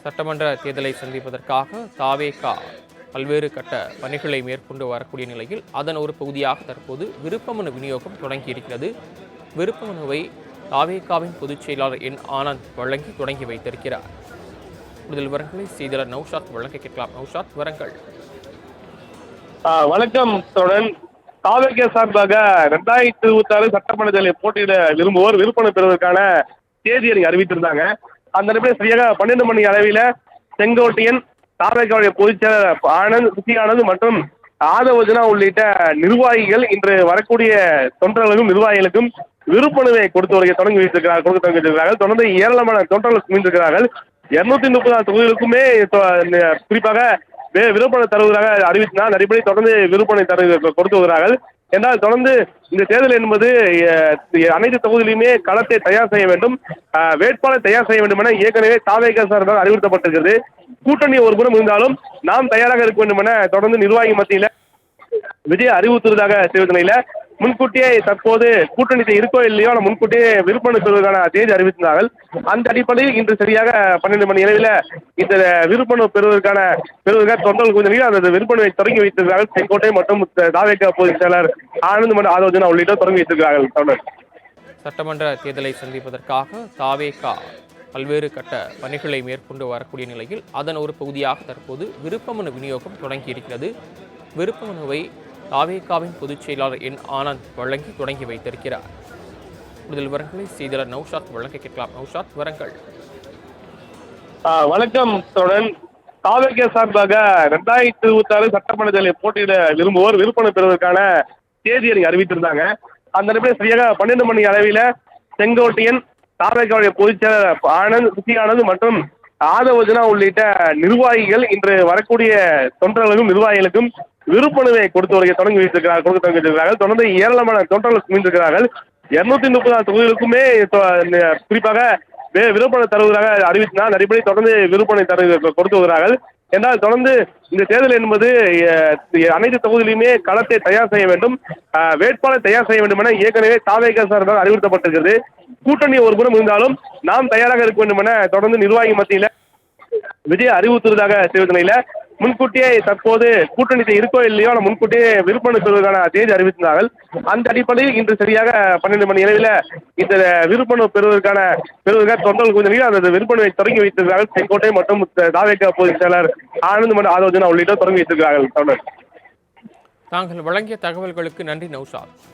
சட்டமன்ற தேர்தலை சந்திப்பதற்காக தாவேகா பல்வேறு கட்ட பணிகளை மேற்கொண்டு வரக்கூடிய நிலையில் அதன் ஒரு பகுதியாக தற்போது விருப்பமனு விநியோகம் தொடங்கியிருக்கிறது. விருப்பமனுவை தாவேகாவின் பொதுச் செயலாளர் என் ஆனந்த் வழங்கி தொடங்கி வைத்திருக்கிறார். கூடுதல் விவரங்களை செய்தியாளர் நௌஷாத் வழங்க கேட்கலாம். நௌஷாத், விவரங்கள். வணக்கம் தொடன். தாவேகா சார்பாக 2026 சட்டமன்ற தேர்தலில் போட்டியிட விரும்புவோர் விருப்பமனு பெறுவதற்கான தேதி அறிவித்திருந்தாங்க. அந்த அடிப்படையில் சரியாக 12 மணி அளவில் செங்கோட்டையன், தாவேகாவுடைய பொதுச் செயலர் ஆனந்த், சுசி ஆனந்த் மற்றும் ஆதவஜனா உள்ளிட்ட நிர்வாகிகள் இன்று வரக்கூடிய தொண்டர்களுக்கும் நிர்வாகிகளுக்கும் விருப்பமனுவை தொடங்கி வைத்திருக்கிறார்கள். தொடர்ந்து ஏராளமான தொண்டர்கள் குவிந்திருக்கிறார்கள். 230 தொகுதிகளுக்குமே குறிப்பாக விருப்பமனு தருவதாக அறிவித்தார். அடிப்படை தொடர்ந்து விருப்பமனு கொடுத்து வருகிறார்கள். என்றால் தொடர்ந்து இந்த தேர்தல் என்பது அனைத்து தொகுதியிலுமே களத்தை தயார் செய்ய வேண்டும், வேட்பாளர் தயார் செய்ய வேண்டும் என ஏற்கனவே தாவேகா சார்பால் அறிவுறுத்தப்பட்டிருக்கிறது. கூட்டணி ஒருபுறம் இருந்தாலும் நாம் தயாராக இருக்க வேண்டும் என தொடர்ந்து நிர்வாகி மத்தியில் விஜய் அறிவுறுத்துவதாக தெரிவித்த நிலையில முன்கூட்டியே தற்போது கூட்டணி இருக்கோ இல்லையோ முன்கூட்டியே விருப்பமனு பெறுவதற்கான தேதி அறிவித்தார்கள். அந்த அடிப்படையில் இன்று சரியாக 12 மணி அளவில் இந்த விருப்பமனு பெறுவதற்காக தொண்டர்கள் குழுவினர் அந்த விருப்பமனுவை தொடங்கி வைத்திருக்கிறார்கள். செங்கோட்டை மற்றும் தாவேகா பொதுச் செயலர் ஆனந்த் மற்றும் ஆதவஜனா உள்ளிட்டோர் தொடங்கி வைத்திருக்கிறார்கள். தொடர் சட்டமன்ற தேர்தலை சந்திப்பதற்காக தாவேகா பல்வேறு கட்ட பணிகளை மேற்கொண்டு வரக்கூடிய நிலையில் அதன் ஒரு பகுதியாக தற்போது விருப்பமனு விநியோகம் தொடங்கியிருக்கிறது. விருப்பமனுவை தாவேகாவின் பொதுச் செயலாளர் என் ஆனந்த் வழங்கி தொடங்கி வைத்திருக்கிறார். கூடுதல் விவரங்களை செய்தியாளர் நௌஷாத் வழங்க கேட்கலாம். நௌஷாத், விவரங்கள். வணக்கம் தொடன். தாவேகா சார்பாக 2026 சட்டமன்ற தேர்தலில் போட்டியிட விரும்புவோர் விருப்பமனு பெறுவதற்கான தேதி அறிவித்திருந்தாங்க. அந்த அடிப்படையில் சரியாக 12 மணி அளவில் செங்கோட்டையன், தாவேகாவுடைய பொதுச் செயலர் ஆனந்த், சுசி ஆனந்த் மற்றும் ஆதவஜனா உள்ளிட்ட நிர்வாகிகள் இன்று வரக்கூடிய தொண்டர்களுக்கும் நிர்வாகிகளுக்கும் விருப்பமனுவை தொடங்கி வைத்திருக்கிறார்கள். தொடர்ந்து ஏராளமான தொண்டர்கள் குவிந்திருக்கிறார்கள். 230 தொகுதிகளுக்குமே குறிப்பாக விருப்பமனு தருவதாக அறிவித்தார். அடிப்படை தொடர்ந்து விருப்பமனு கொடுத்து வருகிறார்கள். என்றால் தொடர்ந்து இந்த தேர்தல் என்பது அனைத்து தொகுதியிலுமே களத்தை தயார் செய்ய வேண்டும், வேட்பாளர் தயார் செய்ய வேண்டும் என ஏற்கனவே தாவேகா சார்பால் அறிவுறுத்தப்பட்டிருக்கிறது. கூட்டணி ஒருபுறம் இருந்தாலும் நாம் தயாராக இருக்க வேண்டும் என தொடர்ந்து நிர்வாகி மத்தியில் விஜய் அறிவுறுத்துவதாக தெரிவித்த நிலையில முன்கூட்டியே தற்போது கூட்டணி இருக்கோ இல்லையோ முன்கூட்டியே விருப்பமனு பெறுவதற்கான தேதி அறிவித்தார்கள். அந்த அடிப்படையில் இன்று சரியாக 12 மணி அளவில் இந்த விருப்பமனு பெறுவதற்காக தொண்டர்கள் குழுவினர் அந்த விருப்பமனுவை தொடங்கி வைத்திருக்கிறார்கள். செங்கோட்டை மற்றும் தாவேகா பொதுச் செயலர் ஆனந்த் மற்றும் ஆதவஜனா உள்ளிட்டோர் தொடங்கி வைத்திருக்கிறார்கள். தாங்கள் வழங்கிய தகவல்களுக்கு நன்றி நௌஷாத்.